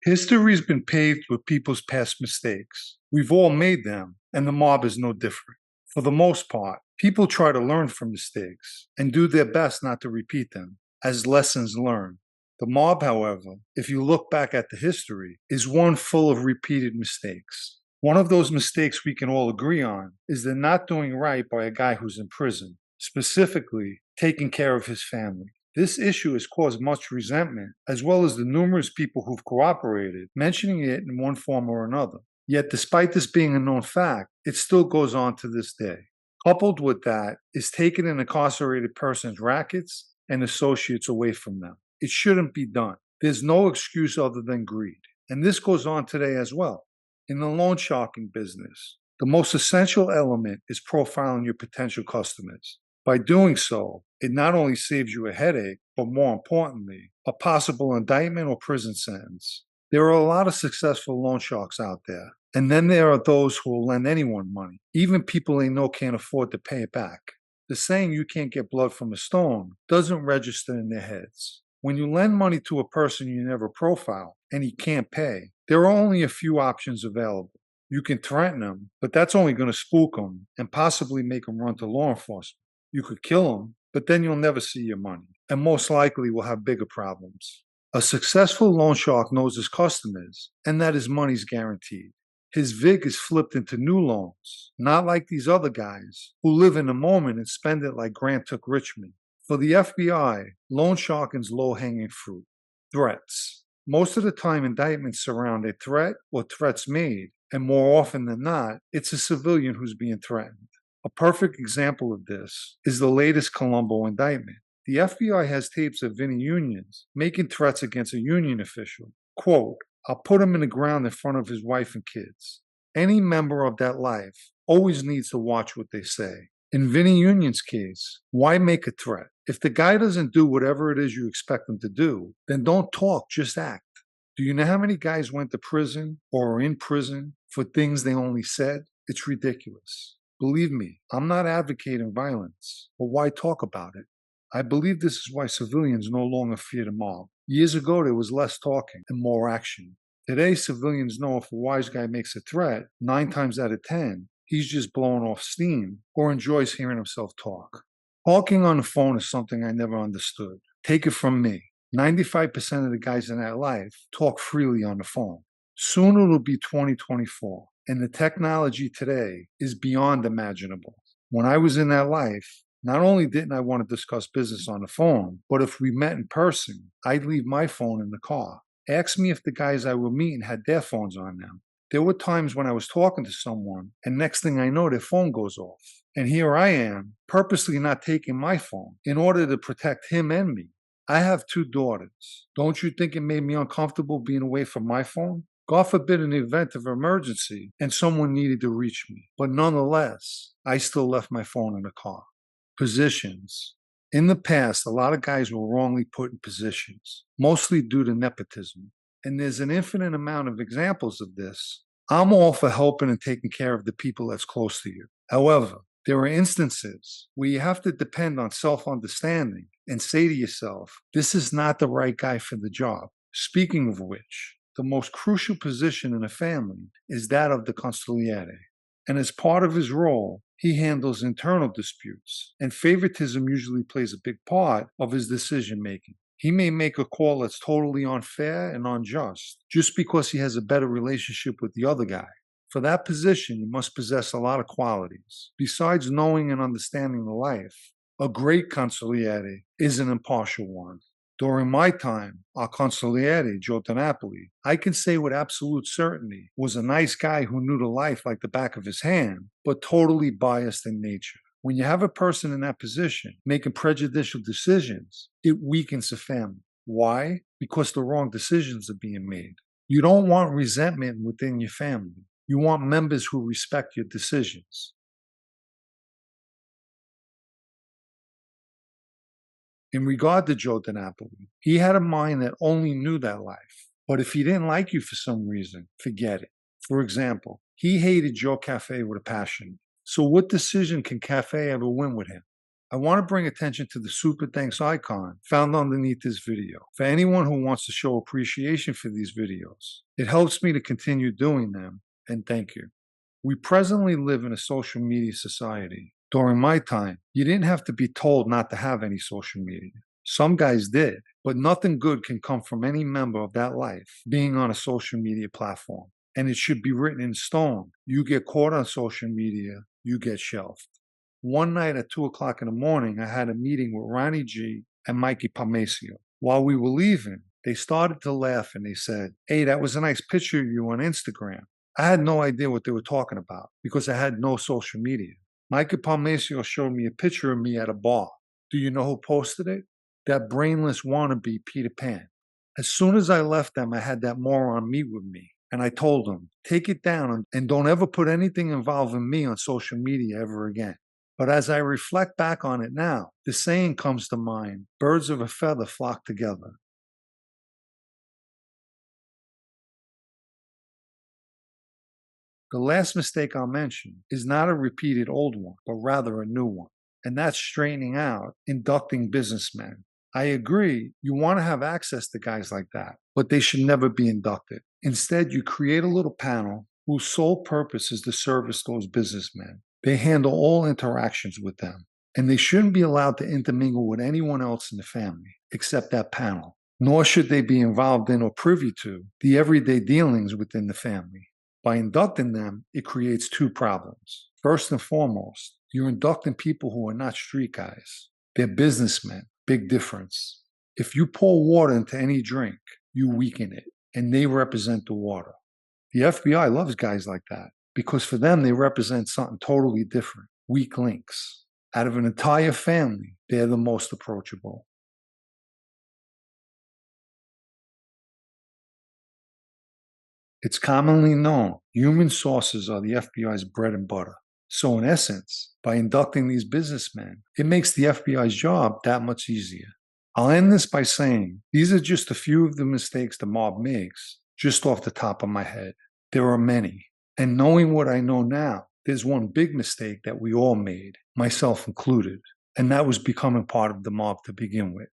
History's been paved with people's past mistakes. We've all made them, and the mob is no different. For the most part, people try to learn from mistakes and do their best not to repeat them as lessons learned. The mob, however, if you look back at the history, is one full of repeated mistakes. One of those mistakes we can all agree on is the not doing right by a guy who's in prison, specifically taking care of his family. This issue has caused much resentment, as well as the numerous people who've cooperated, mentioning it in one form or another. Yet despite this being a known fact, it still goes on to this day. Coupled with that is taking an incarcerated person's rackets and associates away from them. It shouldn't be done. There's no excuse other than greed. And this goes on today as well. In the loan sharking business, the most essential element is profiling your potential customers. By doing so, it not only saves you a headache, but more importantly, a possible indictment or prison sentence. There are a lot of successful loan sharks out there, and then there are those who will lend anyone money, even people they know can't afford to pay it back. The saying "you can't get blood from a stone" doesn't register in their heads. When you lend money to a person you never profile and he can't pay, there are only a few options available. You can threaten him, but that's only going to spook him and possibly make him run to law enforcement. You could kill him, but then you'll never see your money, and most likely will have bigger problems. A successful loan shark knows his customers and that his money's guaranteed. His VIG is flipped into new loans, not like these other guys who live in the moment and spend it like Grant took Richmond. For the FBI, loan sharking's low-hanging fruit. Threats. Most of the time, indictments surround a threat or threats made, and more often than not, it's a civilian who's being threatened. A perfect example of this is the latest Colombo indictment. The FBI has tapes of Vinny Unions making threats against a union official. Quote, "I'll put him in the ground in front of his wife and kids." Any member of that life always needs to watch what they say. In Vinny Union's case, why make a threat? If the guy doesn't do whatever it is you expect him to do, then don't talk, just act. Do you know how many guys went to prison or are in prison for things they only said? It's ridiculous. Believe me, I'm not advocating violence, but why talk about it? I believe this is why civilians no longer fear the mob. Years ago, there was less talking and more action. Today, civilians know if a wise guy makes a threat, 9 times out of 10, he's just blowing off steam or enjoys hearing himself talk. Talking on the phone is something I never understood. Take it from me. 95% of the guys in that life talk freely on the phone. Soon it'll be 2024, and the technology today is beyond imaginable. When I was in that life, not only didn't I want to discuss business on the phone, but if we met in person, I'd leave my phone in the car. Ask me if the guys I were meeting had their phones on them. There were times when I was talking to someone, and next thing I know, their phone goes off. And here I am, purposely not taking my phone in order to protect him and me. I have 2 daughters. Don't you think it made me uncomfortable being away from my phone? God forbid in the event of emergency and someone needed to reach me. But nonetheless, I still left my phone in the car. Positions. In the past, a lot of guys were wrongly put in positions, mostly due to nepotism. And there's an infinite amount of examples of this. I'm all for helping and taking care of the people that's close to you. However, there are instances where you have to depend on self-understanding and say to yourself, this is not the right guy for the job. Speaking of which, the most crucial position in a family is that of the consigliere. And as part of his role, he handles internal disputes, and favoritism usually plays a big part of his decision-making. He may make a call that's totally unfair and unjust just because he has a better relationship with the other guy. For that position, you must possess a lot of qualities. Besides knowing and understanding the life, a great consigliere is an impartial one. During my time, our consigliere, Joe DiNapoli, I can say with absolute certainty, was a nice guy who knew the life like the back of his hand, but totally biased in nature. When you have a person in that position making prejudicial decisions, it weakens the family. Why? Because the wrong decisions are being made. You don't want resentment within your family. You want members who respect your decisions. In regard to Joe DiNapoli, he had a mind that only knew that life. But if he didn't like you for some reason, forget it. For example, he hated Joe Cafe with a passion. So what decision can Cafe ever win with him? I want to bring attention to the super thanks icon found underneath this video for anyone who wants to show appreciation for these videos. It helps me to continue doing them, and thank you. We presently live in a social media society. During my time, you didn't have to be told not to have any social media. Some guys did, but nothing good can come from any member of that life being on a social media platform. And it should be written in stone. You get caught on social media, you get shelved. One night at 2 o'clock in the morning, I had a meeting with Ronnie G and Mikey Palmaccio. While we were leaving, they started to laugh and they said, "Hey, that was a nice picture of you on Instagram." I had no idea what they were talking about because I had no social media. Michael Palmaccio showed me a picture of me at a bar. Do you know who posted it? That brainless wannabe Peter Pan. As soon as I left them, I had that moron meet with me. And I told him, take it down and don't ever put anything involving me on social media ever again. But as I reflect back on it now, the saying comes to mind, birds of a feather flock together. The last mistake I'll mention is not a repeated old one, but rather a new one. And that's straightening out, inducting businessmen. I agree, you want to have access to guys like that, but they should never be inducted. Instead, you create a little panel whose sole purpose is to service those businessmen. They handle all interactions with them, and they shouldn't be allowed to intermingle with anyone else in the family except that panel. Nor should they be involved in or privy to the everyday dealings within the family. By inducting them, it creates two problems. First and foremost, you're inducting people who are not street guys. They're businessmen. Big difference. If you pour water into any drink, you weaken it, and they represent the water. The FBI loves guys like that because for them, they represent something totally different, weak links. Out of an entire family, they're the most approachable. It's commonly known human sources are the FBI's bread and butter. So in essence, by inducting these businessmen, it makes the FBI's job that much easier. I'll end this by saying these are just a few of the mistakes the mob makes, just off the top of my head. There are many. And knowing what I know now, there's one big mistake that we all made, myself included, and that was becoming part of the mob to begin with.